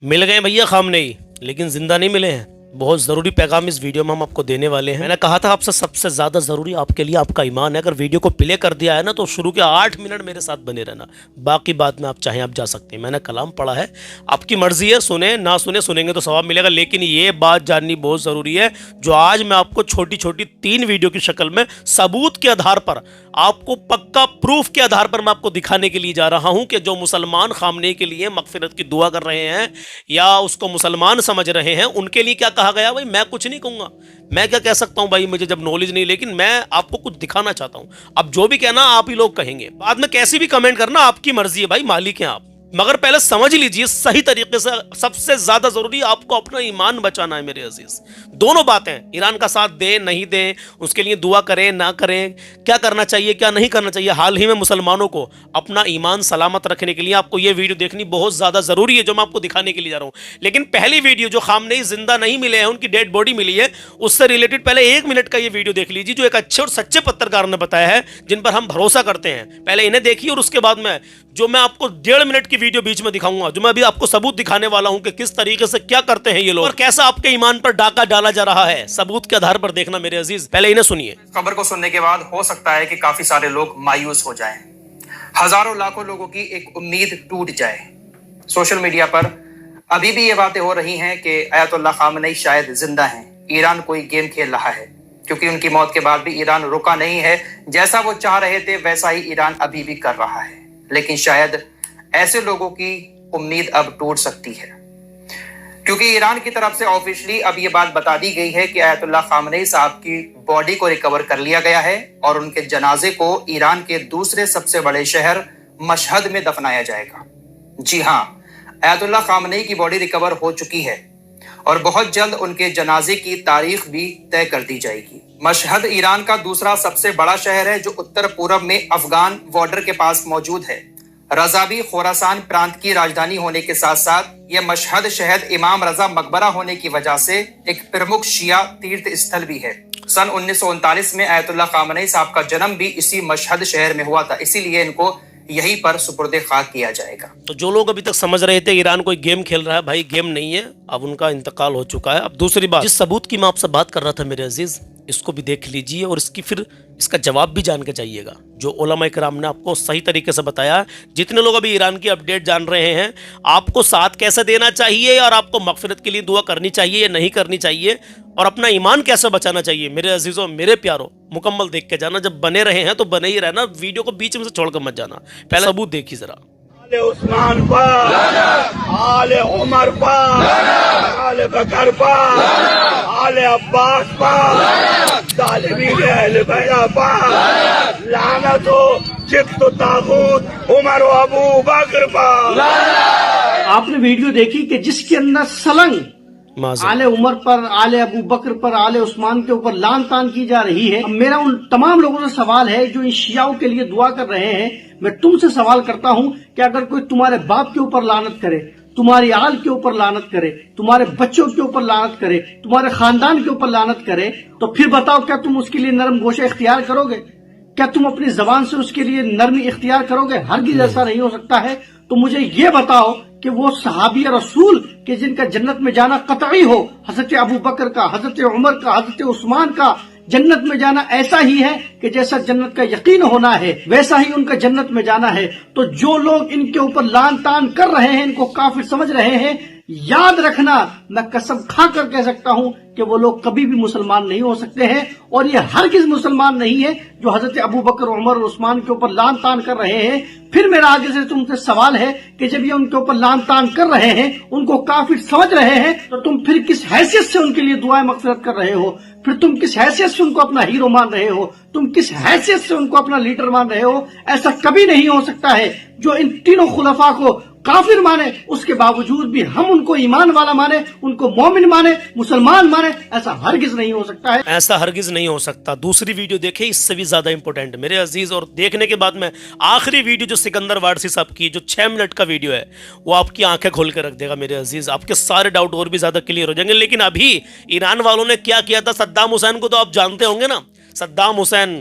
मिल गए भैया खामनेई, लेकिन जिंदा नहीं मिले हैं। बहुत ज़रूरी पैगाम इस वीडियो में हम आपको देने वाले हैं। मैंने कहा था आपसे सबसे ज़्यादा ज़रूरी आपके लिए आपका ईमान है। अगर वीडियो को प्ले कर दिया है ना तो शुरू के 8 मिनट मेरे साथ बने रहना, बाकी बात में आप चाहें आप जा सकते हैं। मैंने कलाम पढ़ा है, आपकी मर्जी है, सुने ना सुने, सुनेंगे तो सवाब मिलेगा। लेकिन ये बात जाननी बहुत ज़रूरी है जो आज मैं आपको छोटी छोटी 3 वीडियो की शक्ल में सबूत के आधार पर, आपको पक्का प्रूफ के आधार पर मैं आपको दिखाने के लिए जा रहा हूं कि जो मुसलमान खामने के लिए मगफिरत की दुआ कर रहे हैं या उसको मुसलमान समझ रहे हैं, उनके लिए क्या कहा गया। भाई मैं कुछ नहीं कहूंगा, मैं क्या कह सकता हूं भाई, मुझे जब नॉलेज नहीं, लेकिन मैं आपको कुछ दिखाना चाहता हूं। अब जो भी कहना आप ही लोग कहेंगे, बाद में कैसी भी कमेंट करना, आपकी मर्जी है भाई, मालिक हैं आप। मगर पहले समझ लीजिए सही तरीके से, सबसे ज्यादा जरूरी आपको अपना ईमान बचाना है मेरे अजीज। दोनों बातें, ईरान का साथ दें नहीं दें, उसके लिए दुआ करें ना करें, क्या करना चाहिए क्या नहीं करना चाहिए, हाल ही में मुसलमानों को अपना ईमान सलामत रखने के लिए आपको यह वीडियो देखनी बहुत ज्यादा जरूरी है जो मैं आपको दिखाने के लिए जा रहा हूं। लेकिन पहली वीडियो जो खामनेई जिंदा नहीं मिले हैं, उनकी डेड बॉडी मिली है, उससे रिलेटेड पहले 1 मिनट का ये वीडियो देख लीजिए जो एक अच्छे और सच्चे पत्रकार ने बताया है, जिन पर हम भरोसा करते हैं। पहले इन्हें देखिए और उसके बाद में जो मैं आपको 1.5 मिनट की वीडियो बीच में दिखाऊंगा, जो मैं अभी आपको सबूत दिखाने वाला हूं कि किस तरीके से क्या करते हैं ये लोग और कैसा आपके ईमान पर डाका डाला जा रहा है, सबूत के आधार पर देखना मेरे अजीज। पहले इन्हें सुनिए। खबर को सुनने के बाद हो सकता है कि काफी सारे लोग मायूस हो जाएं, हजारों लाखों लोगों की एक उम्मीद टूट जाए। सोशल मीडिया पर अभी भी ये बातें हो रही हैं कि अयतुल्लाह खामनेई शायद जिंदा हैं, ईरान कोई गेम खेल रहा है, क्योंकि उनकी मौत के बाद भी ईरान रुका नहीं है। जैसा वो चाह रहे थे वैसा ही ईरान अभी भी कर रहा है, लेकिन शायद ऐसे लोगों की उम्मीद अब टूट सकती है, क्योंकि ईरान की तरफ से ऑफिशियली अब ये बात बता दी गई है कि अयतुल्लाह खामनेई साहब की बॉडी को रिकवर कर लिया गया है और उनके जनाजे को ईरान के दूसरे सबसे बड़े शहर मशहद में दफनाया जाएगा। जी हाँ, अयतुल्लाह खामनेई की बॉडी रिकवर हो चुकी है और बहुत जल्द उनके जनाजे की तारीख भी तय कर दी जाएगी। मशहद ईरान का दूसरा सबसे बड़ा शहर है जो उत्तर पूर्व में अफगान बॉर्डर के पास मौजूद है। रजावी खोरासान प्रांत की राजधानी होने के साथ साथ यह मशहद शहर इमाम रजा मकबरा होने की वजह से एक प्रमुख शिया तीर्थ स्थल भी है। सन 1939 में अयतुल्लाह खामनेई साहब का जन्म भी इसी मशहद शहर में हुआ था, इसीलिए इनको यहीं पर सुपुर्दे खाक किया जाएगा। तो जो लोग अभी तक समझ रहे थे ईरान कोई गेम खेल रहा है, भाई गेम नहीं है, अब उनका इंतकाल हो चुका है। अब दूसरी बात, जिस सबूत की मैं आपसे बात कर रहा था मेरे अजीज, इसको भी देख लीजिए और इसका जवाब भी जान के जाइएगा जो उलमा इकराम ने आपको सही तरीके से बताया। जितने लोग अभी ईरान की अपडेट जान रहे हैं, आपको साथ कैसे देना चाहिए और आपको मगफिरत के लिए दुआ करनी चाहिए या नहीं करनी चाहिए और अपना ईमान कैसे बचाना चाहिए, मेरे अजीजों मेरे प्यारों, मुकम्मल देख के जाना। जब बने रहे हैं तो बने ही रहना, वीडियो को बीच में से छोड़कर मत जाना। पहले सबूत देखिए जरा। आले उस्मान पर, आले उमर पर, आले बकर पर, आले अब्बास पर, तालिबीन अहले बैत पर लानत हो, जिब्त तागूत उमर व अबू बकर पर। आपने वीडियो देखी कि जिसके अंदर सलंग आले उमर पर, आले अबू बकर पर, आले उस्मान के ऊपर लान तान की जा रही है। मेरा उन तमाम लोगों से सवाल है जो इन शियाओं के लिए दुआ कर रहे हैं, मैं तुमसे सवाल करता हूं कि अगर कोई तुम्हारे बाप के ऊपर लानत करे, तुम्हारी आल के ऊपर लानत करे, तुम्हारे बच्चों के ऊपर लानत करे, तुम्हारे खानदान के ऊपर लानत करे, तो फिर बताओ क्या तुम उसके लिए नरम गोशे इख्तियार करोगे? क्या तुम अपनी जबान से उसके लिए नरमी इख्तियार करोगे? हरगिज़ ऐसा नहीं हो सकता है। तो मुझे ये बताओ कि वो सहाबी रसूल के जिनका जन्नत में जाना कतई हो, हजरत अबू बकर का, हजरत उमर का, हजरत उस्मान का जन्नत में जाना ऐसा ही है कि जैसा जन्नत का यकीन होना है वैसा ही उनका जन्नत में जाना है। तो जो लोग इनके ऊपर लान तान कर रहे हैं, इनको काफिर समझ रहे हैं, याद रखना, मैं कसम खा कर कह सकता हूं कि वो लोग कभी भी मुसलमान नहीं हो सकते हैं और ये हरगिज़ मुसलमान नहीं है जो हजरत अबू बकर, उमर और उस्मान के ऊपर लान तान कर रहे हैं। फिर मेरा आगे से तुमसे सवाल है कि जब ये उनके ऊपर लान तान कर रहे हैं, उनको काफिर समझ रहे हैं, तो तुम फिर किस हैसियत से उनके लिए दुआएं मगफिरत कर रहे हो? फिर तुम किस हैसियत से उनको अपना हीरो मान रहे हो? तुम किस हैसियत से उनको अपना लीडर मान रहे हो? ऐसा कभी नहीं हो सकता है। जो इन तीनों खुलफा को काफिर माने, उसके बावजूद भी हम उनको ईमान वाला माने, उनको मोमिन माने, मुसलमान माने, ऐसा हरगिज नहीं हो सकता है। ऐसा हरगिज नहीं हो सकता। दूसरी वीडियो देखे, इससे भी ज्यादा इंपॉर्टेंट मेरे अजीज, और देखने के बाद में आखिरी वीडियो जो सिकंदर वारसी साहब की जो 6 मिनट का वीडियो है, वो आपकी आंखें खोल के रख देगा मेरे अजीज। आपके सारे डाउट और भी ज्यादा क्लियर हो जाएंगे। लेकिन अभी ईरान वालों ने क्या किया था, सद्दाम हुसैन को तो आप जानते होंगे ना। सद्दाम हुसैन,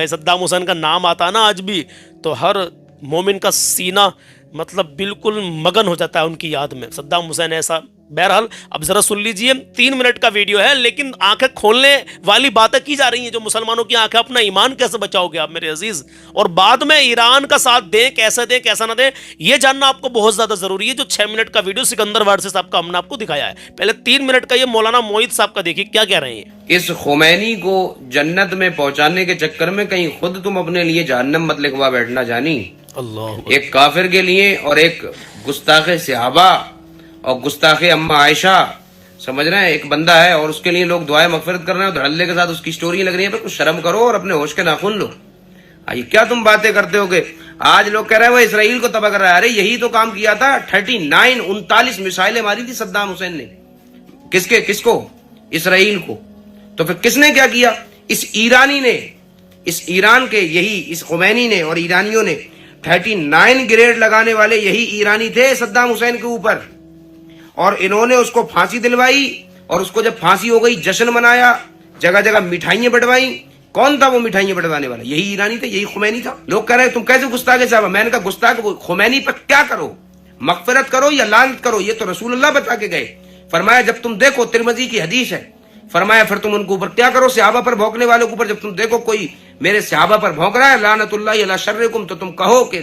सद्दाम हुसैन का नाम आता ना आज भी, तो हर मोमिन का सीना मतलब बिल्कुल मगन हो जाता है उनकी याद में। सद्दाम हुसैन ऐसा। बहरहाल अब जरा सुन लीजिए, 3 मिनट का वीडियो है लेकिन आंखें खोलने वाली बातें की जा रही हैं जो मुसलमानों की आंखें। अपना ईमान कैसे बचाओगे आप मेरे अजीज, और बाद में ईरान का साथ दें कैसा ना दें, ये जानना आपको बहुत ज्यादा जरूरी है। जो 6 मिनट का वीडियो सिकंदर वारसी साहब का हमने आपको दिखाया है, पहले 3 मिनट का ये मौलाना मोईद साहब का देखिए क्या कह रहे हैं। इस खुमैनी को जन्नत में पहुंचाने के चक्कर में कहीं खुद तुम अपने लिए जहन्नम मत लिखवा बैठना जानी। अल्लाह। एक काफिर के लिए और एक गुस्ताखे सहाबा और गुस्ताखे अम्मा आयशा, समझ रहे हैं, एक बंदा है और उसके लिए लोग दुआएं मगफिरत कर रहे हैं, धड़ल्ले के साथ उसकी स्टोरी लग रही है। कुछ शर्म करो और अपने होश के नाखून लो। ये क्या तुम बातें करते होगे। आज लोग कह रहे हैं वो इसराइल को तबाह कर रहा है। अरे यही तो काम किया था। 39 मिसाइलें मारी थी सद्दाम हुसैन ने। किसको? इसराइल को। तो फिर किसने क्या किया? इस ईरानी ने, इस ईरान के इस खुमैनी ने और ईरानियों ने 39 ग्रेड लगाने वाले यही ईरानी थे सद्दाम हुसैन के ऊपर, और इन्होंने उसको फांसी दिलवाई और उसको जब फांसी हो गई जश्न मनाया, जगह जगह मिठाइयां बंटवाई। कौन था वो मिठाइयां बंटवाने वाला? यही ईरानी थे, यही खुमैनी था। लोग कह रहे हैं तुम कैसे गुस्ताखे साहब। मैंने कहा गुस्ताख खुमैनी पर क्या करो, मगफिरत करो या लानत करो, ये तो रसूलुल्लाह बता के गए। फरमाया जब तुम देखो, तिरमिज़ी की हदीस है, फरमाया फिर तुम उनके ऊपर क्या करो, सहाबा पर भौंकने वालों के ऊपर जब तुम देखो कोई मेरे सहाबा पर भौंक रहा है, लानतुल्लाहि अला शर्रिकुम, तो तुम कहो कि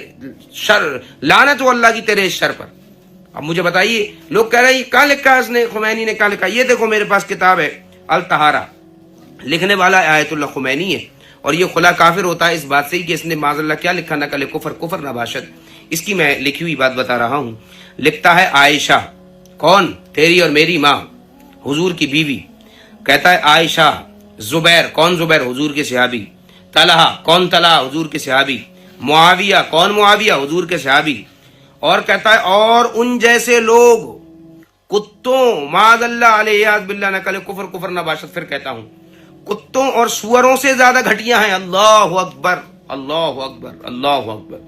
लानत हो अल्लाह की तेरे इस शर पर। अब मुझे बताइए, लोग कह रहे हैं कहाँ लिखा है इसने, खुमैनी ने कहाँ लिखा? ये देखो मेरे पास किताब है अल तहारा, लिखने वाला आयतुल्लाह खुमैनी है, और ये खुला काफिर होता है इस बात से ही कि इसने माज़अल्लाह क्या लिखा, नकल कुफर नबाशत। इसकी मैं लिखी हुई बात बता रहा हूँ। लिखता है आयशा, कौन? तेरी और मेरी माँ, हुजूर की बीवी। कहता है आयशा, जुबैर, कौन जुबैर? हुजूर के सहाबी। तलहा, कौन तलहा? हुजूर के सहाबी। मुआविया, कौन मुआविया? हुजूर के सहाबी। और कहता है और उन जैसे लोग कुत्तों, माज़अल्लाह अलैहि बिल्लाह नकल कुफर नबाशत। फिर कहता हूं कुत्तों और सुअरों से ज्यादा घटिया हैं। अल्लाहु अकबर, अल्लाहु अकबर, अल्लाहु अकबर,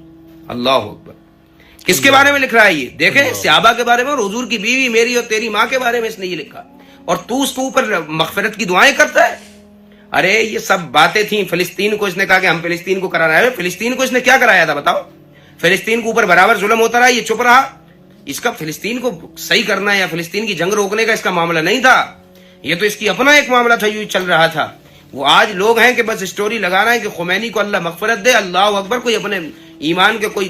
अल्लाहु अकबर। किसके बारे में लिख रहा है ये? देखें, सहाबा के बारे में और हुजूर की बीवी, मेरी और तेरी माँ के बारे में इसने ये लिखा, और तू उसके ऊपर मगफिरत की दुआएं करता है। अरे ये सब बातें थी। फिलिस्तीन को इसने कहा कि हम फिलिस्तीन को करा रहे हैं। फिलिस्तीन को इसने क्या कराया था बताओ? फिलिस्तीन के ऊपर बराबर जुल्म होता रहा, ये चुप रहा। इसका फिलिस्तीन को सही करना या फिलिस्तीन की जंग रोकने का इसका मामला नहीं था, ये तो इसकी अपना एक मामला था, यूं चल रहा था। वो आज लोग हैं कि बस स्टोरी लगा रहे हैं कि खुमैनी को अल्लाह मगफिरत दे, अल्लाह अकबर। कोई अपने ईमान के कोई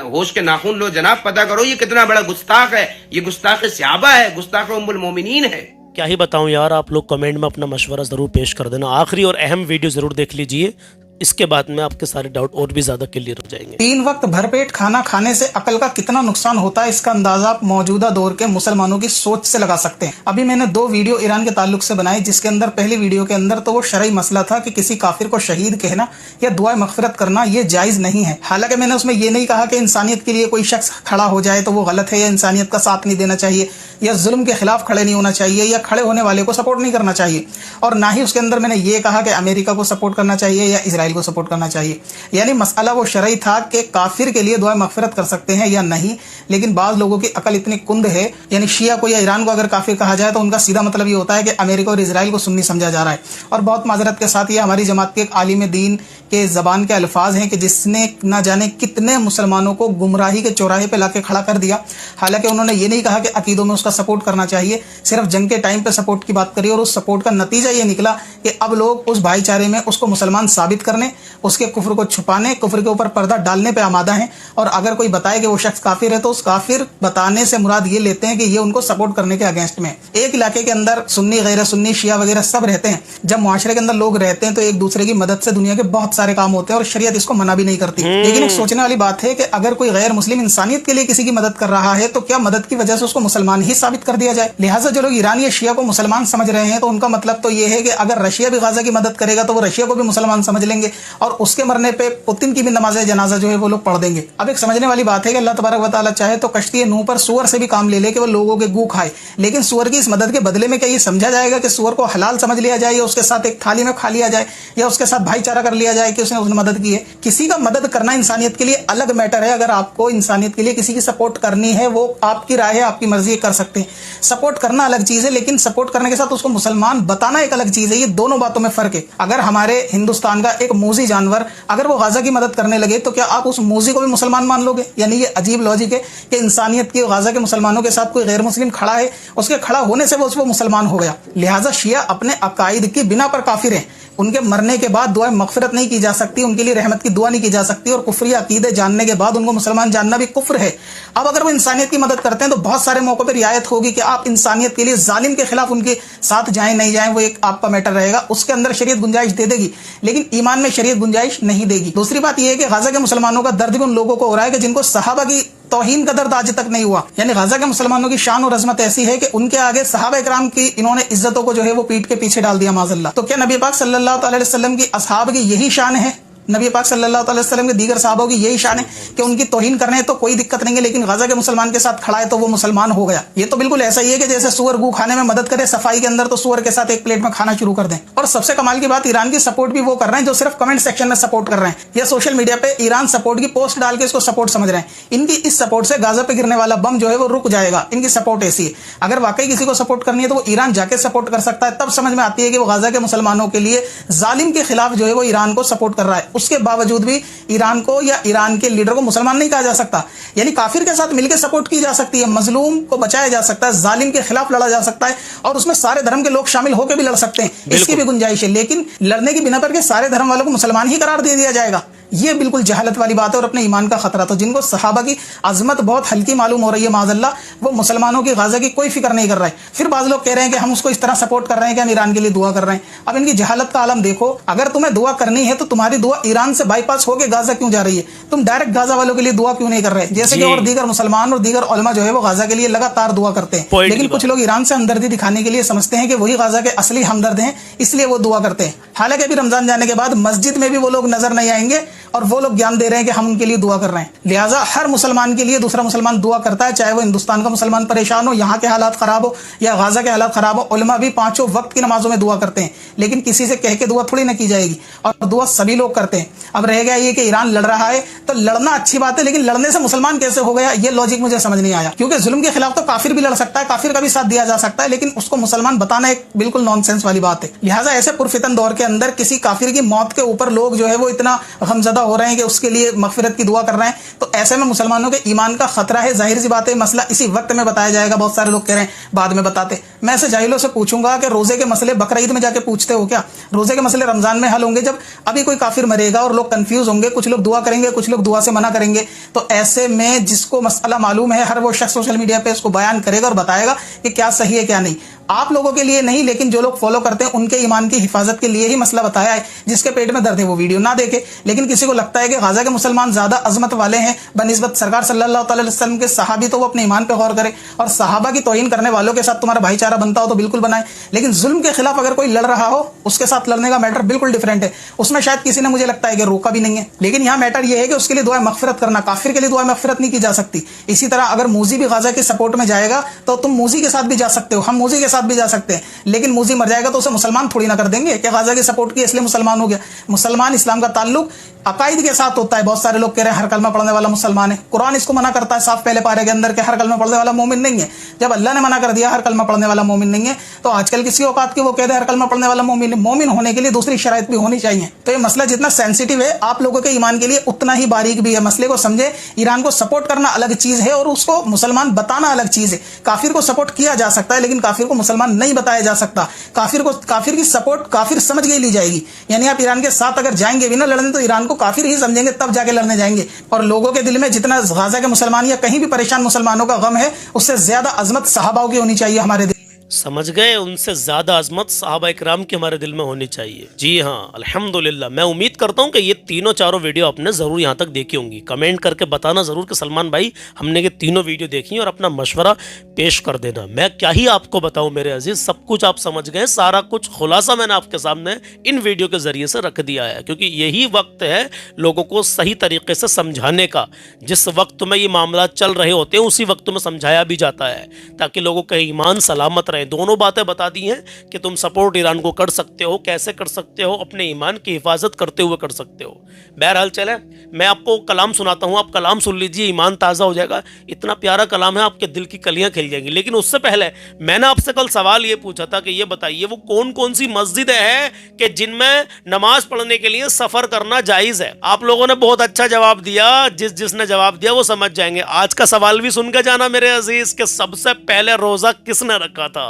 होश के नाखून लो जनाब, पता करो ये कितना बड़ा गुस्ताख है। ये गुस्ताख सहाबा है, गुस्ताख उम्मुल मोमिनीन है। क्या ही बताऊं यार, आप लोग कमेंट में अपना मशवरा जरूर पेश कर देना। आखिरी और अहम वीडियो जरूर देख लीजिए, इसके बाद में आपके सारे डाउट और भी ज्यादा क्लियर हो जाएंगे। 3 वक्त भरपेट खाना खाने से अकल का कितना नुकसान होता है, इसका अंदाजा आप मौजूदा दौर के मुसलमानों की सोच से लगा सकते हैं। अभी मैंने 2 वीडियो ईरान के ताल्लुक से बनाई, जिसके अंदर पहली वीडियो के अंदर तो वो शरई मसला था कि किसी काफिर को शहीद कहना या दुआ मगफिरत करना ये जायज नहीं है। हालांकि मैंने उसमें ये नहीं कहा कि इंसानियत के लिए कोई शख्स खड़ा हो जाए तो वो गलत है, या इंसानियत का साथ नहीं देना चाहिए, या जुल्म के खिलाफ खड़े नहीं होना चाहिए, या खड़े होने वाले को सपोर्ट नहीं करना चाहिए। और ना ही उसके अंदर मैंने ये कहा कि अमेरिका को सपोर्ट करना चाहिए या इसराइल को सपोर्ट करना चाहिए। यानी मसला वो शरई था कि काफिर के लिए दुआ मगफिरत कर सकते हैं या नहीं। लेकिन बाज लोगों की अकल इतनी कुंद है, यानी शिया को या ईरान को अगर काफिर कहा जाए तो उनका सीधा मतलब ये होता है कि अमेरिका और इसराइल को सुन्नी समझा जा रहा है। और बहुत माजरत के साथ ये हमारी जमात के एक आलिम दीन के जबान के अल्फाज हैं कि जिसने ना जाने कितने मुसलमानों को गुमराही के चौराहे पे लाके खड़ा कर दिया। हालांकि उन्होंने ये नहीं कहा कि अकीदों में उसका सपोर्ट करना चाहिए, सिर्फ जंग के टाइम पे सपोर्ट की बात करी, और उस सपोर्ट का नतीजा ये निकला कि अब लोग उस भाईचारे में उसको मुसलमान साबित करने, उसके कुफ्र को छुपाने, कुफ्र के ऊपर पर्दा डालने पे आमादा हैं। और अगर कोई बताए कि वो शख्स काफिर है तो उस काफिर बताने से मुराद ये लेते हैं कि ये उनको सपोर्ट करने के अगेंस्ट में। एक इलाके के अंदर सुन्नी गैर सुन्नी शिया वगैरह सब रहते हैं। जब मुआशरे के अंदर लोग रहते हैं तो एक दूसरे की मदद से दुनिया के बहुत सारे काम होते हैं, और शरीयत इसको मना भी नहीं करती। लेकिन एक सोचने वाली बात है कि अगर कोई गैर मुस्लिम इंसानियत के लिए किसी की मदद कर रहा है तो क्या मदद की वजह से उसको मुसलमान ही साबित कर दिया जाए? लिहाजा जो लोग ईरान या शिया को मुसलमान समझ रहे हैं तो उनका मतलब तो ये है कि अगर रशिया भी गाजा की मदद करेगा तो वो रशिया को भी मुसलमान समझ लेंगे, और उसके मरने पे पुतिन की भी नमाज जनाजा जो है वो लोग पढ़ देंगे। अब एक समझने वाली बात है कि अल्लाह तबारक व तआला चाहे तो कश्ती नूह पर सूअर से भी काम ले ले कि वो लोगों के गू खाए, लेकिन सूअर की इस मदद के बदले में क्या ये समझा जाएगा कि सूअर को हलाल समझ लिया जाए, या उसके साथ एक थाली में खा लिया जाए, या उसके साथ भाईचारा कर लिया जाए कि उसने मदद की है? किसी का मदद करना इंसानियत के लिए अलग मैटर है। अगर आपको इंसानियत के लिए किसी की सपोर्ट करनी है वो आपकी राय है, आपकी मर्जी, कर सकते सकते हैं। सपोर्ट करना अलग चीज है, लेकिन सपोर्ट करने के साथ उसको मुसलमान बताना एक अलग चीज है। ये दोनों बातों में फर्क है। अगर हमारे हिंदुस्तान का एक मूजी जानवर अगर वो गाजा की मदद करने लगे तो क्या आप उस मूजी को भी मुसलमान मान लोगे? यानी ये अजीब लॉजिक है कि इंसानियत की गाजा के मुसलमानों के साथ कोई गैर मुस्लिम खड़ा है, उसके खड़ा होने से वो उस पर मुसलमान हो गया। लिहाजा शिया अपने अकायद की बिना पर काफिर हैं। उनके मरने के बाद दुआ मगफिरत नहीं की जा सकती, उनके लिए रहमत की दुआ नहीं की जा सकती, और कुफरी अकीदे जानने के बाद उनको मुसलमान जानना भी कुफ्र है। अब अगर वो इंसानियत की मदद करते हैं तो बहुत सारे मौकों पर रियायत होगी कि आप इंसानियत के लिए जालिम के खिलाफ उनके साथ जाएं नहीं जाएं, वो एक आपका मैटर रहेगा। उसके अंदर शरीयत गुंजाइश दे देगी, लेकिन ईमान में शरीयत गुंजाइश नहीं देगी। दूसरी बात यह है कि गाजा के मुसलमानों का दर्द भी उन लोगों को हो रहा है कि जिनको सहाबा की तौहीन का दर्द आज तक नहीं हुआ। यानी गाजा के मुसलमानों की शान और अजमत ऐसी है कि उनके आगे सहाबा इकराम की इन्होंने इज्जतों को जो है वो पीठ के पीछे डाल दिया माज़अल्लाह। तो क्या नबी पाक सल्लल्लाहु अलैहि वसल्लम की असहाब की यही शान है? नबी पाक सल्लल्लाहु अलैहि वसल्लम के दीगर सहाबों की यही शान है कि उनकी तौहीन करने तो कोई दिक्कत नहीं है, लेकिन गाजा के मुसलमान के साथ खड़ा है तो वो मुसलमान हो गया? ये तो बिल्कुल ऐसा ही है कि जैसे सुअर गू खाने में मदद करे सफाई के अंदर, तो सुअर के साथ एक प्लेट में खाना शुरू कर दें। और सबसे कमाल की बात, ईरान की सपोर्ट भी वो कर रहे हैं जो सिर्फ कमेंट सेक्शन में सपोर्ट कर रहे हैं या सोशल मीडिया पे ईरान सपोर्ट की पोस्ट डाल के इसको सपोर्ट समझ रहे हैं। इनकी इस सपोर्ट से गाजा पे गिरने वाला बम जो है वो रुक जाएगा। इनकी सपोर्ट ऐसी है। अगर वाकई किसी को सपोर्ट करनी है तो वो ईरान जाके सपोर्ट कर सकता है। तब समझ में आती है कि वो गाजा के मुसलमानों के लिए जालिम के खिलाफ जो है वो ईरान को सपोर्ट कर रहा है। उसके बावजूद ईरान को या ईरान के लीडर को मुसलमान नहीं कहा जा सकता। यानी काफिर के साथ मिलकर सपोर्ट की जा सकती है, मजलूम को बचाया जा सकता है, जालिम के खिलाफ लड़ा जा सकता है, और उसमें सारे धर्म के लोग शामिल होकर भी लड़ सकते हैं, इसकी भी गुंजाइश है। लेकिन लड़ने की बिना पर के सारे धर्म वालों को मुसलमान ही करार दे दिया जाएगा, ये बिल्कुल जहालत वाली बात है और अपने ईमान का खतरा। तो जिनको सहाबा की अजमत बहुत हल्की मालूम हो रही है माज़अल्लाह, वो मुसलमानों की गाजा की कोई फिक्र नहीं कर रहा है। फिर बाज़ लोग कह रहे हैं कि हम उसको इस तरह सपोर्ट कर रहे हैं कि हम ईरान के लिए दुआ कर रहे हैं। अब इनकी जहालत का आलम देखो। अगर तुम्हें दुआ करनी है तो तुम्हारी दुआ ईरान से बाईपास होकर गाजा क्यों जा रही है? तुम डायरेक्ट गाजा वालों के लिए दुआ क्यों नहीं कर रहे? जैसे कि और दीगर मुसलमान और दीगर उलमा जो है वो गाजा के लिए लगातार दुआ करते हैं, लेकिन कुछ लोग ईरान से हमदर्दी दिखाने के लिए समझते हैं कि वही गाजा के असली हमदर्द हैं, इसलिए वो दुआ करते हैं। हालांकि अभी रमजान जाने के बाद मस्जिद में भी वो लोग नजर नहीं आएंगे और वो लोग ज्ञान दे रहे हैं कि हम उनके लिए दुआ कर रहे हैं। लिहाजा हर मुसलमान के लिए दूसरा मुसलमान दुआ करता है, चाहे वो हिंदुस्तान का मुसलमान परेशान हो, यहाँ के हालात खराब हो या गाजा के हालात खराब हो। उलमा भी 5 वक्त की नमाजों में दुआ करते हैं, लेकिन किसी से कह के दुआ थोड़ी ना की जाएगी, और दुआ सभी लोग करते हैं। अब रह गया ये कि ईरान लड़ रहा है तो लड़ना अच्छी बात है, लेकिन लड़ने से मुसलमान कैसे हो गया, ये लॉजिक मुझे समझ नहीं आया। क्योंकि जुल्म के खिलाफ तो काफिर भी लड़ सकता है, काफिर का भी साथ दिया जा सकता है, लेकिन उसको मुसलमान बताना एक बिल्कुल नॉनसेंस वाली बात है। लिहाजा ऐसे पुरफितन दौर के अंदर किसी काफिर की मौत के ऊपर लोग जो है वो इतना गमजदा हो रहे हैं कि उसके लिए मगफिरत की दुआ कर रहे हैं, तो ऐसे में मुसलमानों के ईमान का खतरा है। जाहिर सी बात है मसला इसी वक्त में बताया जाएगा। बहुत सारे लोग कह रहे हैं बाद में बताते। मैं ऐसे जाहिलों से पूछूंगा कि रोजे के मसले बकरा ईद में जाके पूछते हो क्या? रोजे के मसले रमजान में हल होंगे जब अभी कोई काफिर मरेगा और लोग कंफ्यूज होंगे, कुछ लोग दुआ करेंगे, कुछ लोग दुआ से मना करेंगे। तो ऐसे में जिसको मसला मालूम है हर वो शख्स सोशल मीडिया पे इसको बयान करेगा और बताएगा कि क्या सही है क्या नहीं। आप लोगों के लिए नहीं, लेकिन जो लोग फॉलो करते हैं उनके ईमान की हिफाजत के लिए ही मसला बताया है। जिसके पेट में दर्द है वो वीडियो ना देखे, लेकिन किसी को लगता है कि गाजा के मुसलमान ज्यादा अजमत वाले हैं बनिस्बत सरकार सल्लल्लाहु अलैहि वसल्लम के सहाबी, तो वो अपने ईमान पे गौर करे और सहाबा की तौहीन करने वालों के साथ तुम्हारा भाईचारा बनता हो तो बिल्कुल बनाए। लेकिन जुल्म के खिलाफ अगर कोई लड़ रहा हो उसके साथ लड़ने का मैटर बिल्कुल डिफरेंट है। उसमें शायद किसी ने मुझे लगता है कि रोका भी नहीं है, लेकिन यहाँ मैटर यह है कि उसके लिए दुआ मगफिरत करना। काफिर के लिए दुआ मगफिरत नहीं की जा सकती। इसी तरह अगर मूजी भी गाजा के सपोर्ट में जाएगा तो तुम मूजी के साथ भी जा सकते हो, हम मूजी के साथ भी जा सकते हैं, लेकिन मूजी मर जाएगा तो उसे मुसलमान थोड़ी ना कर देंगे कि गाजा की सपोर्ट की इसलिए मुसलमान हो गया। मुसलमान इस्लाम का ताल्लुक अकायद के साथ होता है। बहुत सारे लोग कह रहे हैं हर कलमा पढ़ने वाला मुसलमान है। कुरान इसको मना करता है साफ पहले पारे के अंदर कि हर कलमा पढ़ने वाला मोमिन नहीं है। जब अल्लाह ने मना कर दिया हर कलमा पढ़ने वाला मोमिन नहीं है, तो आजकल किसी औकात के वो कह दे हर कलमा पढ़ने वाला मोमिन है। मोमिन होने के लिए दूसरी शराइत भी होनी चाहिए। तो ये मसला जितना सेंसिटिव है आप लोगों के ईमान के लिए उतना ही बारीक भी है। मसले को समझे। ईरान को सपोर्ट करना अलग चीज है और उसको मुसलमान बताना अलग चीज है। काफिर को सपोर्ट किया जा सकता है, लेकिन काफिर को मुसलमान नहीं बताया जा सकता। काफिर की सपोर्ट काफिर समझ के ली जाएगी। यानी आप ईरान के साथ अगर जाएंगे भी ना लड़ने तो ईरान को काफिर ही समझेंगे, तब जाके लड़ने जाएंगे। और लोगों के दिल में जितना गाजा के मुसलमान या कहीं भी परेशान मुसलमानों का गम है, उससे ज्यादा अजमत सहाबाओं की होनी चाहिए हमारे दिल। समझ गए? उनसे ज्यादा अजमत सहाबा इकराम की हमारे दिल में होनी चाहिए। जी हाँ, अल्हम्दुलिल्लाह। मैं उम्मीद करता हूँ कि ये तीनों चारों वीडियो आपने ज़रूर यहाँ तक देखी होंगी। कमेंट करके बताना ज़रूर कि सलमान भाई हमने ये तीनों वीडियो देखी और अपना मशवरा पेश कर देना। मैं क्या ही आपको बताऊँ मेरे अजीज़, सब कुछ आप समझ गए। सारा कुछ खुलासा मैंने आपके सामने इन वीडियो के ज़रिए से रख दिया है, क्योंकि यही वक्त है लोगों को सही तरीके से समझाने का। जिस वक्त में ये मामला चल रहे होते हैं उसी वक्त में समझाया भी जाता है, ताकि लोगों का ईमान सलामत रहे, हैं, दोनों बातें बता दी हैं कि तुम सपोर्ट ईरान को कर सकते हो, कैसे कर सकते हो, अपने ईमान की हिफाजत करते हुए कर सकते हो। बहरहाल चले, मैं आपको कलाम सुनाता हूँ, आप कलाम सुन लीजिए, ईमान ताज़ा हो जाएगा। इतना प्यारा कलाम है, आपके दिल की कलियाँ खिल जाएंगी। लेकिन उससे पहले मैंने आपसे कल सवाल ये पूछा था कि ये बताइए वो कौन कौन सी मस्जिदें हैं कि जिनमें नमाज पढ़ने के लिए सफ़र करना जायज़ है। आप लोगों ने बहुत अच्छा जवाब दिया, जिसने जवाब दिया वो समझ जाएंगे। आज का सवाल भी सुन के जाना मेरे अजीज कि सबसे पहले रोजा किसने रखा था,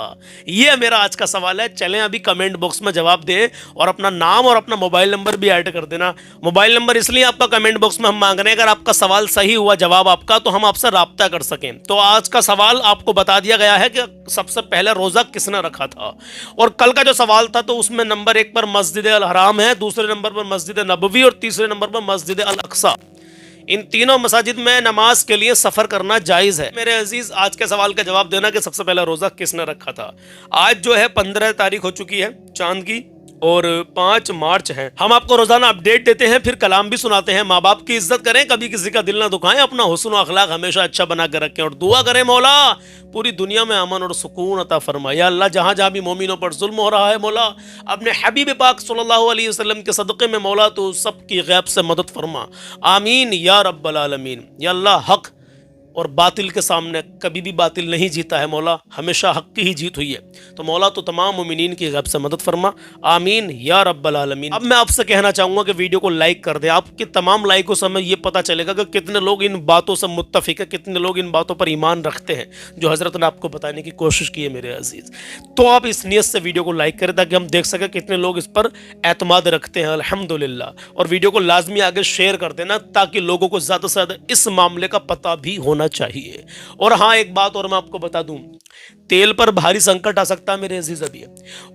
ये मेरा आज का सवाल है। चलें अभी कमेंट बॉक्स में जवाब दे और अपना नाम और अपना मोबाइल नंबर भी ऐड कर देना। मोबाइल नंबर इसलिए आपका कमेंट बॉक्स में हम मांग रहे हैं, अगर आपका सवाल सही हुआ जवाब आपका तो हम आपसे राब्ता कर सकें। तो आज का सवाल आपको बता दिया गया है कि सबसे पहले रोजा किसने रखा था। और कल का जो सवाल था तो उसमें नंबर 1 पर मस्जिद अल हराम है, दूसरे नंबर पर मस्जिद नबवी और तीसरे नंबर पर मस्जिद अल अक्सा। इन तीनों मसाजिद में नमाज के लिए सफ़र करना जायज़ है। मेरे अजीज़, आज के सवाल का जवाब देना कि सबसे पहला रोज़ा किसने रखा था। आज जो है 15 तारीख हो चुकी है चांद की और 5 मार्च है। हम आपको रोजाना अपडेट देते हैं, फिर कलाम भी सुनाते हैं। माँ बाप की इज्जत करें, कभी किसी का दिल ना दुखाएं, अपना हुस्न और अखलाक हमेशा अच्छा बना कर रखें और दुआ करें मौला पूरी दुनिया में अमन और सुकून अता फरमाए। या अल्लाह, जहाँ जहाँ भी मोमिनों पर जुल्म हो रहा है मौला, अपने हबीब पाक सल्लल्लाहु अलैहि वसल्लम के सदक़े में मौला तो सबकी गैब से मदद फरमा। आमीन या रब्बल आलमीन। या अल्लाह, हक और बातिल के सामने कभी भी बातिल नहीं जीता है मौला, हमेशा हक की ही जीत हुई है। तो मौला तो तमाम मुमिनीन की गैब से मदद फरमा। आमीन या रब्बल आलमीन। अब मैं आपसे कहना चाहूँगा कि वीडियो को लाइक कर दें। आपकी तमाम लाइकों से हमें ये पता चलेगा कि कितने लोग इन बातों से मुत्तफिक है, कितने लोग इन बातों पर ईमान रखते हैं जो हज़रत ने आपको बताने की कोशिश की है मेरे अजीज़। तो आप इस नीयत से वीडियो को लाइक करें ताकि हम देख सकें कितने लोग इस पर एतमाद रखते हैं। अल्हम्दुलिल्लाह। और वीडियो को लाजमी आगे शेयर कर देना ताकि लोगों को ज़्यादा से ज़्यादा इस मामले का पता भी होना चाहिए। और हाँ, एक बात और मैं आपको बता दूं, तेल पर भारी संकट आ सकता है मेरे अजीज अभी।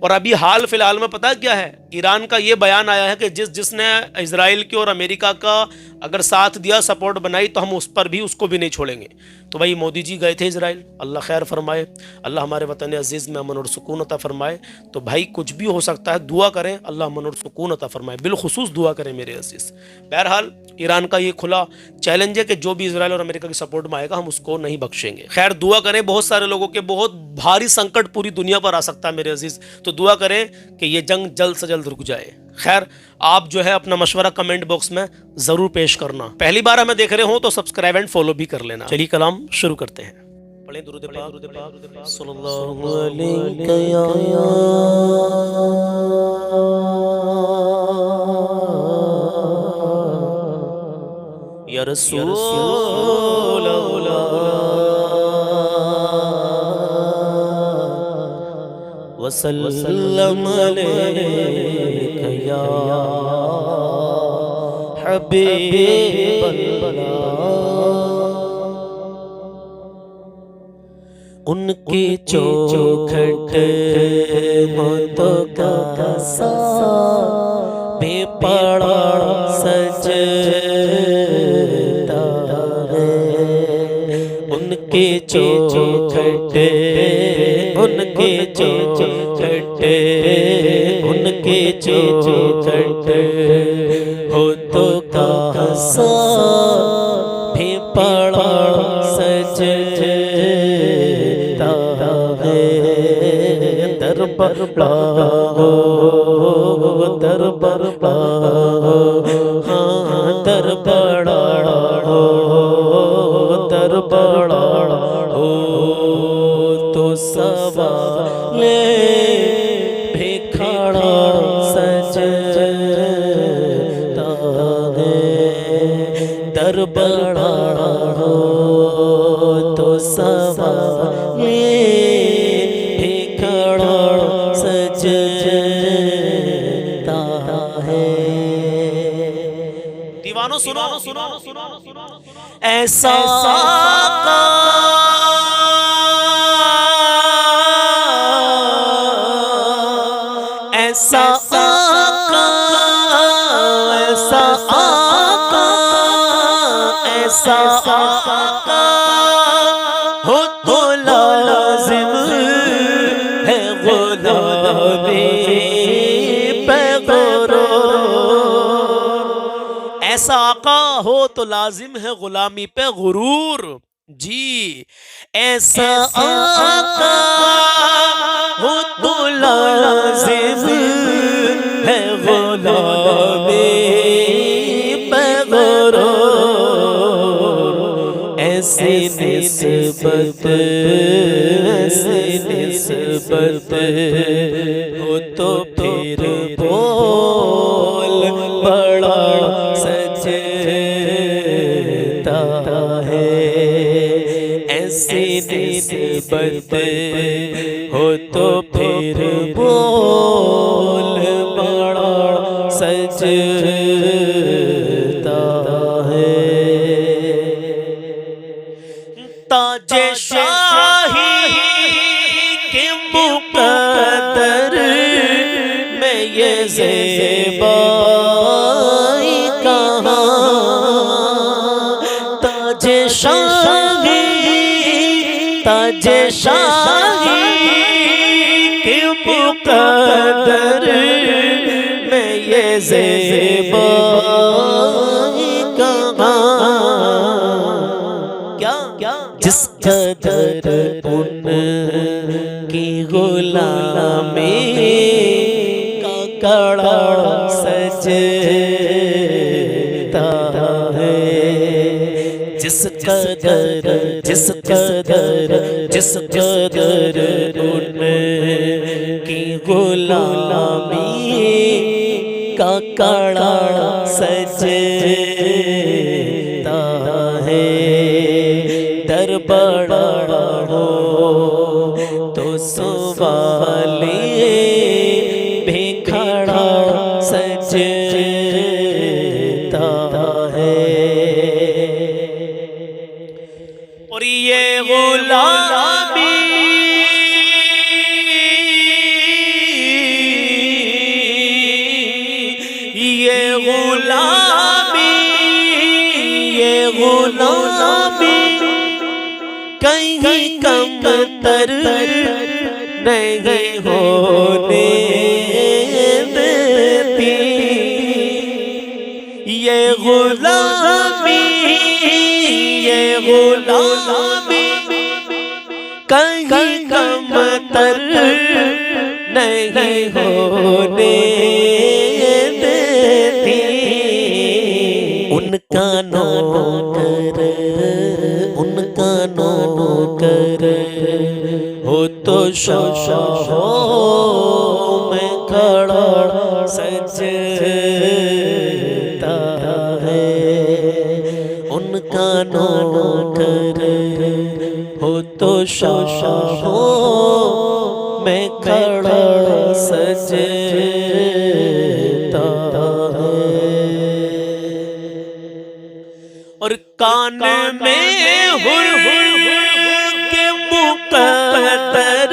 और अभी हाल फिलहाल में पता क्या है, ईरान का ये बयान आया है कि जिसने इजराइल की और अमेरिका का अगर साथ दिया, सपोर्ट बनाई, तो हम उस पर भी उसको भी नहीं छोड़ेंगे। तो भाई मोदी जी गए थे इजराइल, अल्लाह खैर फरमाए, अल्लाह हमारे वतन अजीज़ में अमन और सुकून अता फरमाए। तो भाई कुछ भी हो सकता है, दुआ करें अल्लाह अमन और सुकून अता फरमाए, बिलखुसूस दुआ करें मेरे अजीज़। बहरहाल ईरान का ये खुला चैलेंज है कि जो भी इजराइल और अमेरिका की सपोर्ट में आएगा हम उसको नहीं बख्शेंगे। खैर दुआ करें, बहुत सारे लोगों के बहुत भारी संकट पूरी दुनिया पर आ सकता है मेरे अजीज, तो दुआ करें कि ये जंग जल्द से जल्द रुक जाए। खैर आप जो है अपना मशवरा कमेंट बॉक्स में जरूर पेश करना। पहली बार हमें देख रहे हो तो सब्सक्राइब एंड फॉलो भी कर लेना। चलिए कलाम शुरू करते हैं। पढ़ें दुरूद पाक सल्लल्लाहु अलैहि या रसूल वसल्लम अलैका या हबीब अल्लाह। उनकी चौखट मोतो का सा भी पड़ा सजदा है। उनकी चौखट, उनके चौखट, उनके चौखट हो तो कासा भी पड़ा सजदा है। दरबार हो, दरबार हो, हाँ दरबार हो, दरबार हो तो सवाले भी खड़ा सजदा है। दरबार हो तो सवाले भी खड़ा सजदा है। दीवानो सुनो, सुनो, सुनो, सुनो, ऐसा ऐसा आका, ऐसा आका, ऐसा आका हो तो लाजिम है गुलामी पे गुरूर। ऐसा आका हो तो लाजिम है गुलामी पे गुरूर। جی ایسا آقا ہو تو لازم ہے غلامی بغرور، ایسی نسبت ہو تو پھر بول بڑا سجتا ہے، ایسی نسبت ہو تو پھر بول بڑا سجتا ہے۔ تاج شاہی کے مقدر میں یہ زیبائی کہاں، تاج شاہی کے مقدر میں یہ زیبائی کہاں، جس قدر ان کی غلامی کا کڑا سجتا ہے، جس قدر ان کی غلامی کا کڑا سجتا ہے، در بڑا ہو تو سوالی بھی کھڑا سجتا ہے، اور یہ غلامی کہیں کم تر نہیں ہونے دیتی، یہ غلامی کہیں کم تر نہیں ہونے دیتی، ان کا نوکر ہو تو شاہوں میں کھڑا سجتا ہے، ان کا نوکر ہو تو شاہوں میں کھڑا سجتا ہے، اور کان میں ہر کے مقدر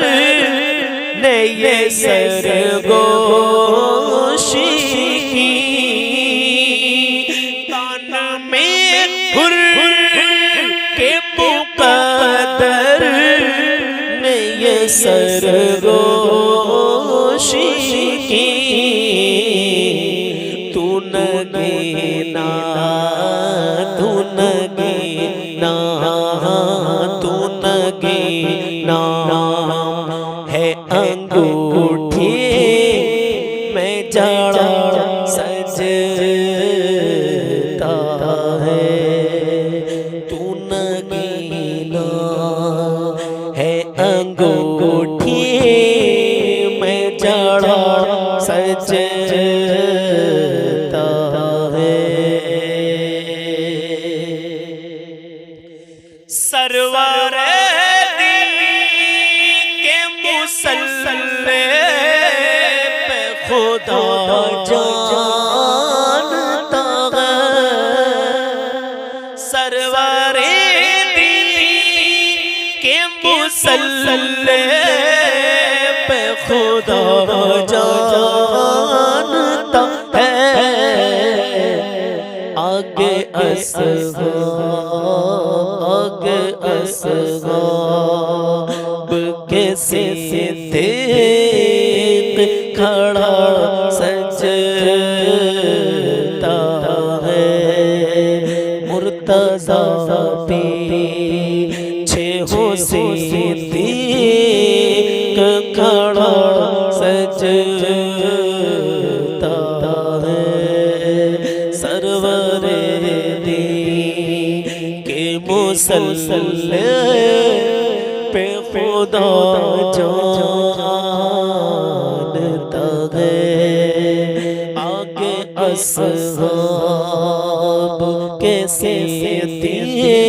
نے یہ سرگوشی کی، کان میں ہر کے مقدر نے یہ سرگوشی کی، تو نگینا ہے انگوٹھی میں جڑا سجتا ہے، تو نگینا ہے انگوٹھی میں جڑا سجتا ہے، سرور پہ خدا جانتا ہے، سرور کے مصلی پہ خدا جانتا ہے، آگے اصحاب کے صدیق کھڑا سجتا ہے، مرتضیٰ پیر صدیق کھڑا سجتا ہے سرور دین کے مسلسل پہ خدا جانتا ہے آگے اصحاب کے صدیق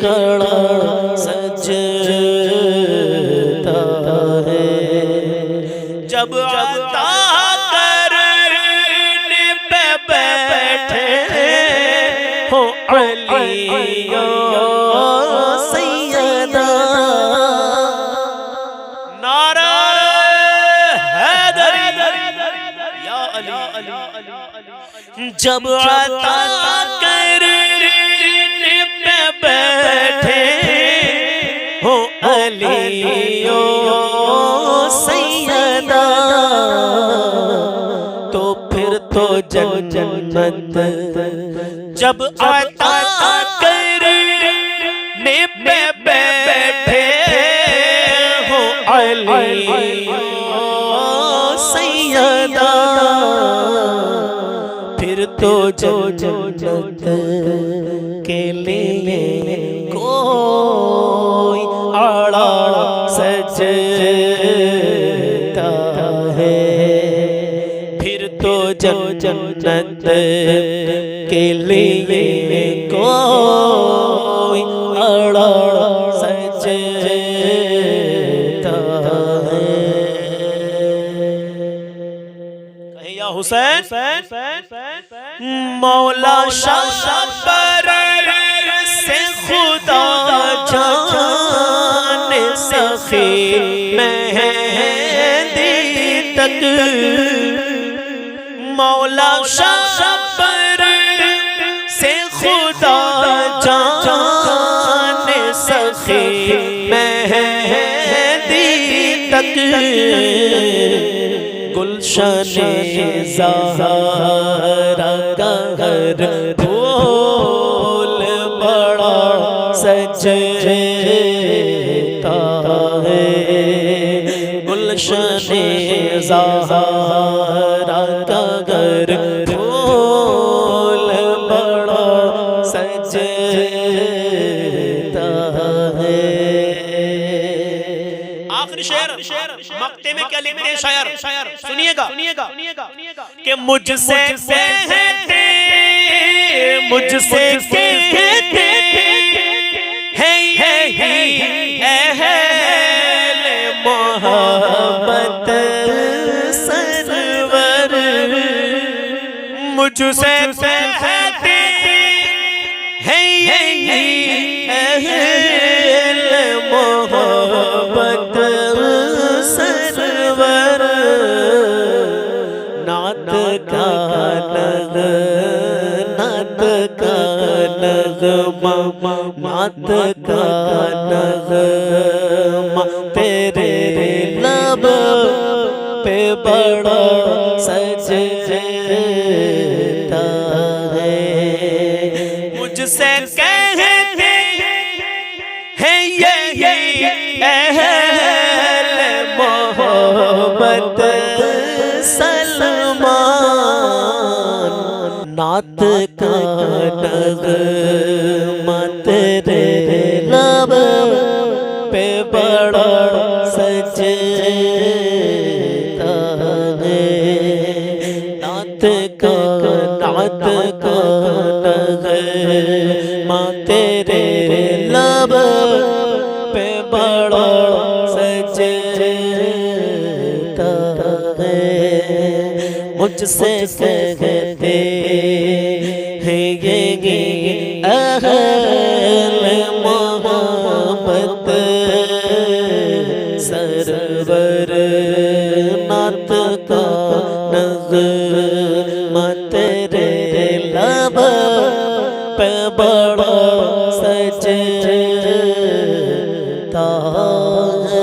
کھڑا سجتا ہے جب عطا کرنے پہ بیٹھے ہو علی و سیدہ نعرہ حیدری یا علی جب عطا کرنے پہ بیٹھے ہو علی و سیدہ تو پھر تو جنت جب عطا کرنے پہ بیٹھے ہو علی و سیدہ پھر تو جنت کے لیے کوئی آڑا سجتا ہے پھر تو جنت کے لیے کوئی آڑا سجتا ہے کہیں یا حسین مولا شبر سے خدا جان سخی مہندی تک مولا شبر سے خدا جان سخی مہندی تک گلشن زہرا کا ہر پھول بڑا سجتا ہے گلشن زہرا کا ہر پھول بڑا سجتا ہے آخری شعر مقطع میں کیا لکھتے ہیں شاعر سنیے گا کہ مجھ سے کہتے اہل محبت سرور مجھ سے کہتے اہل محبت سرور نعت کا نغمہ نعت کا نغمہ تیرے لب پہ بڑا سجتا ہے مجھ سے کہتے ہیں یہی اہل محبت سلمان نعت کا نغمہ تیرے لب پہ بڑا سجتا ہے نعت کا نغمہ تیرے لب پہ بڑا سجتا ہے مجھ سے کہتے ہیں یہ اہل محبت سرور نعت کا نغمہ تیرے لب پہ بڑا سجتا ہے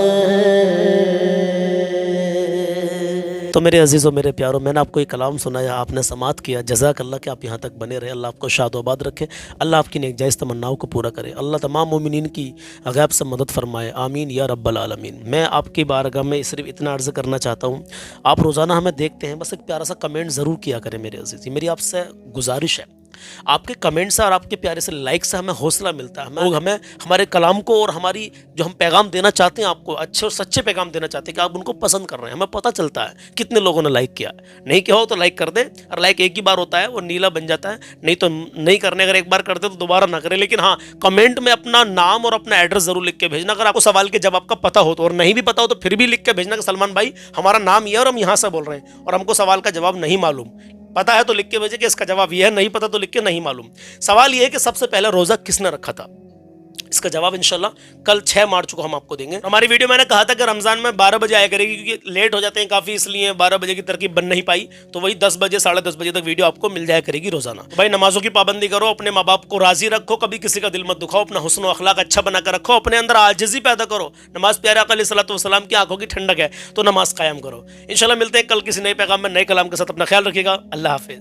تو तो मेरे अजीज़ों मेरे प्यारों, मैंने आपको ये कलाम सुनाया, आपने समात किया, जज़ाक अल्लाह कि आप यहाँ तक बने रहे। अल्लाह आपको शाद-ओ-आबाद रखे, अल्लाह आपकी नेक जायज़ तमन्नाओं को पूरा करे, अल्लाह तमाम मोमिनीन की गैब से मदद फरमाए, आमीन या रब्बल आलमीन। मैं आपकी बारगाह में सिर्फ इतना अर्ज़ करना चाहता हूँ, आप रोज़ाना हमें देखते हैं, बस एक प्यारा सा कमेंट ज़रूर किया करें मेरे अजीज़। मेरी आपसे गुजारिश है, आपके कमेंट से और आपके प्यारे से लाइक से हमें हौसला मिलता है, हमें हमारे कलाम को और हमारी जो हम पैगाम देना चाहते हैं आपको, अच्छे और सच्चे पैगाम देना चाहते हैं कि आप उनको पसंद कर रहे हैं, हमें पता चलता है कितने लोगों ने लाइक किया। नहीं किया हो तो लाइक कर दें, और लाइक एक ही बार होता है, वो नीला बन जाता है, नहीं तो नहीं करने, अगर एक बार करते तो दोबारा ना करें। लेकिन हाँ, कमेंट में अपना नाम और अपना एड्रेस जरूर लिख के भेजना, अगर आपको सवाल के जवाब का पता हो तो, और नहीं भी पता हो तो फिर भी लिख के भेजना कि सलमान भाई हमारा नाम ये है और हम यहाँ से बोल रहे हैं और हमको सवाल का जवाब नहीं मालूम। पता है तो लिख के भेजे कि इसका जवाब ये है, नहीं पता तो लिख के नहीं मालूम। सवाल ये है कि सबसे पहले रोजा किसने रखा था, इसका जवाब इंशाल्लाह कल 6 मार्च को हम आपको देंगे। हमारी वीडियो मैंने कहा था कि रमजान में 12 बजे आया करेगी, क्योंकि लेट हो जाते हैं काफी, इसलिए 12 बजे की तरकीब बन नहीं पाई, तो वही 10 बजे 10:30 बजे तक वीडियो आपको मिल जाया करेगी रोजाना। तो भाई नमाजों की पाबंदी करो, अपने माँ बाप को राजी रखो, कभी किसी का दिल मत दुखाओ, अपना हुस्न और अखलाक अच्छा बना कर रखो, अपने अंदर आजिज़ी पैदा करो। नमाज प्यारे आका अलैहिस्सलातु वस्सलाम की आंखों की ठंडक है, तो नमाज कायम करो। इंशाल्लाह मिलते हैं कल किसी नए पैगाम में, नए कलाम के साथ। अपना ख्याल रखिएगा। अल्लाह हाफिज।